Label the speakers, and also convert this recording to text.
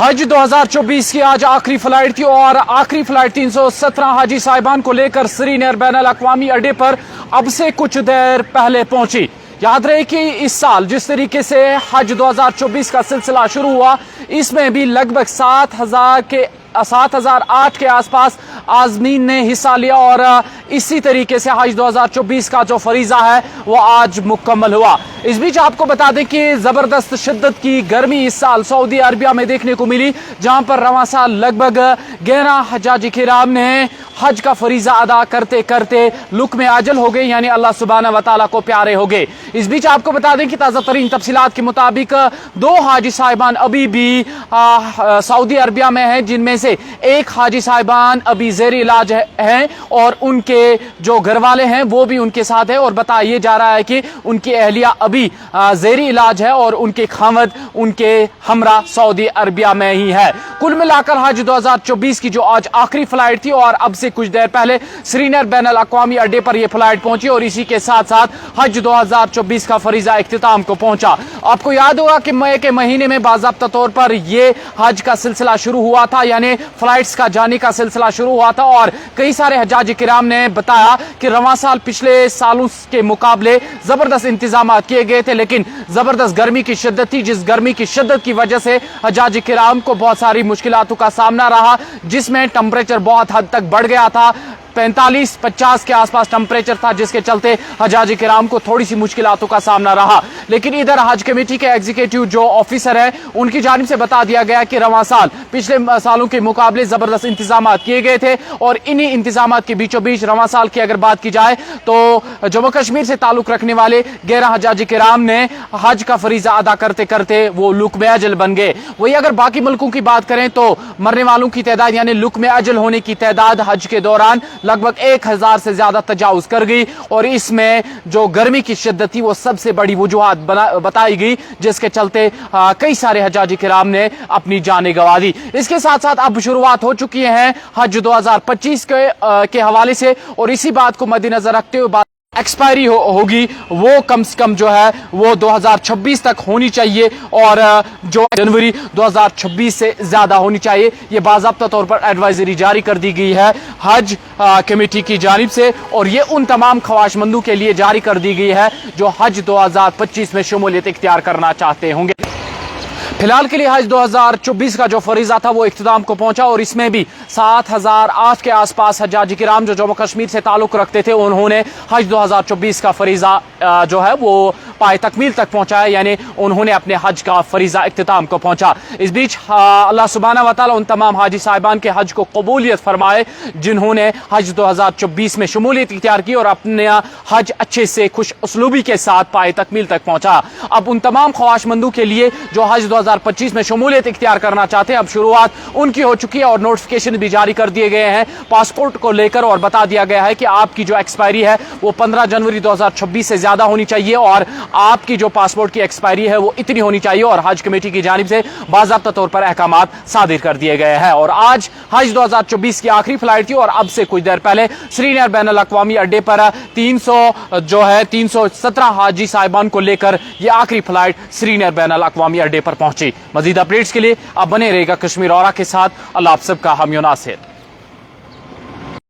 Speaker 1: हज 2024 की आज आखिरी फ्लाइट थी और आखिरी फ्लाइट 317 हाजी साहिबान को लेकर श्रीनगर बैनुल अक़वामी अड्डे पर अब से कुछ देर पहले पहुंची। याद रहे कि इस साल जिस तरीके से हज 2024 का सिलसिला शुरू हुआ, इसमें भी लगभग 7,008 के आसपास आज़मीन ने हिस्सा लिया और इसी तरीके से हज 2024 का जो फरीज़ा है वो आज मुकम्मल हुआ। इस बीच आपको बता दें कि ज़बरदस्त शिद्दत की गर्मी इस साल सऊदी अरबिया में देखने को मिली, जहां पर रवां साल लगभग 11 हजाजी किराम ने हज का फरीज़ा अदा करते करते लुक में अजल हो गए, यानी अल्लाह सुब्हानहू व तआला को प्यारे हो गए। इस बीच आपको बता दें कि ताज़ा तरीन तफसीलात के मुताबिक 2 हाजी साहिबान अभी भी सऊदी अरबिया में हैं, जिनमें से एक हाजी साहिबान अभी ज़ेरी इलाज हैं और उनके जो घर वाले हैं वो भी उनके साथ है और बताया जा रहा है कि उनकी अहलिया अभी ज़ेरी इलाज है और उनके खामद उनके हमरा सऊदी अरबिया में ही है। कुल मिलाकर हज 2024 की जो आज आखिरी फ्लाइट थी और अब से कुछ देर पहले श्रीनगर बैनुल अक़वामी अड्डे पर यह फ्लाइट पहुंची और इसी के साथ साथ हज 2024 का फरीज़ा इख्तिताम को पहुंचा। आपको याद होगा कि मई के महीने में बाज़ाब्ता तौर पर यह हज का सिलसिला शुरू हुआ था, यानी फ्लाइट्स का जाने का सिलसिला शुरू हुआ था और कई सारे हजाजी किराम ने बताया कि रवां साल पिछले सालों के मुकाबले जबरदस्त इंतजाम किए गए थे, लेकिन जबरदस्त गर्मी की शिद्दत थी, जिस गर्मी की शिद्दत की वजह से हजाजी किराम को बहुत सारी मुश्किलातों का सामना रहा, जिसमें टेम्परेचर बहुत हद तक बढ़ गया था। 45-50 के आसपास टेम्परेचर था, जिसके चलते हजाजी किराम को थोड़ी सी मुश्किलातों का सामना रहा। लेकिन इधर हज कमेटी के एग्जीक्यूटिव जो ऑफिसर है उनकी जानिब से बता दिया गया कि रवां साल पिछले सालों के मुकाबले जबरदस्त इंतजाम किए गए थे और इन्हीं इंतजाम के बीचों बीच रवां साल की अगर बात की जाए तो जम्मू कश्मीर से ताल्लुक रखने वाले 11 हजाजी किराम ने हज का फरीजा अदा करते करते वो लुक में अजल बन गए। वही अगर बाकी मुल्कों की बात करें तो मरने वालों की तादाद यानी लुक में अजल होने की तादाद हज के दौरान लगभग 1000 से ज्यादा तजावुज कर गई और इसमें जो गर्मी की शिद्दत थी वो सबसे बड़ी वजूहात बताई गई, जिसके चलते कई सारे हजाजी किराम ने अपनी जानें गंवा दी। इसके साथ साथ अब शुरुआत हो चुकी है हज 2025 के हवाले से और इसी बात को मद्देनजर रखते हुए एक्सपायरी होगी वो कम से कम जो है वो 2026 तक होनी चाहिए और जो जनवरी 2026 से ज्यादा होनी चाहिए। ये बाज़ाब्ता तौर पर एडवाइजरी जारी कर दी गई है हज कमेटी की जानिब से और ये उन तमाम ख्वाहिशमंदों के लिए जारी कर दी गई है जो हज 2025 में शमूलियत इख्तियार करना चाहते होंगे। फिलहाल के लिए हज 2024 का जो फरीजा था वो इख्तिताम को पहुंचा और इसमें भी 7008 के आसपास हजाजी किराम जो जम्मू कश्मीर से ताल्लुक रखते थे उन्होंने हज 2024 का फरीजा जो है वो पाए तकमील तक पहुंचाया, यानी उन्होंने अपने हज का फरीजा इख्तिताम को पहुंचा। इस बीच अल्लाह सुब्हानहू व तआला उन तमाम हाजी साहिबान के हज को कबूलियत फरमाए जिन्होंने हज 2024 में शमूलियत इख्तियार की और अपने हज अच्छे से खुश उसलूबी के साथ पाए तकमील तक पहुंचा। अब उन तमाम ख्वाहिशमंदों के लिए जो हज 2025 में शमूलियत इख्तियार करना चाहते हैं अब शुरुआत उनकी हो चुकी है और नोटिफिकेशन भी जारी कर दिए गए हैं पासपोर्ट को लेकर और बता दिया गया है कि आपकी जो एक्सपायरी है वो 15 जनवरी 2026 से ज्यादा होनी चाहिए और आपकी जो पासपोर्ट की एक्सपायरी है वो इतनी होनी चाहिए और हज कमेटी की जानिब से बाज़ाब्ता तौर पर अहकामात सादिर कर दिए गए हैं। और आज हज 2024 की आखिरी फ्लाइट थी और अब से कुछ देर पहले श्रीनगर बैनुल अक़वामी अड्डे पर 317 हाजी साहिबान को लेकर यह आखिरी फ्लाइट श्रीनगर बैनुल अक़वामी अड्डे पर पहुंची। मजीद अपडेट्स के लिए आप बने रहेगा कश्मीर औरा के साथ। अल्लाह आप सबका हामी नासिर।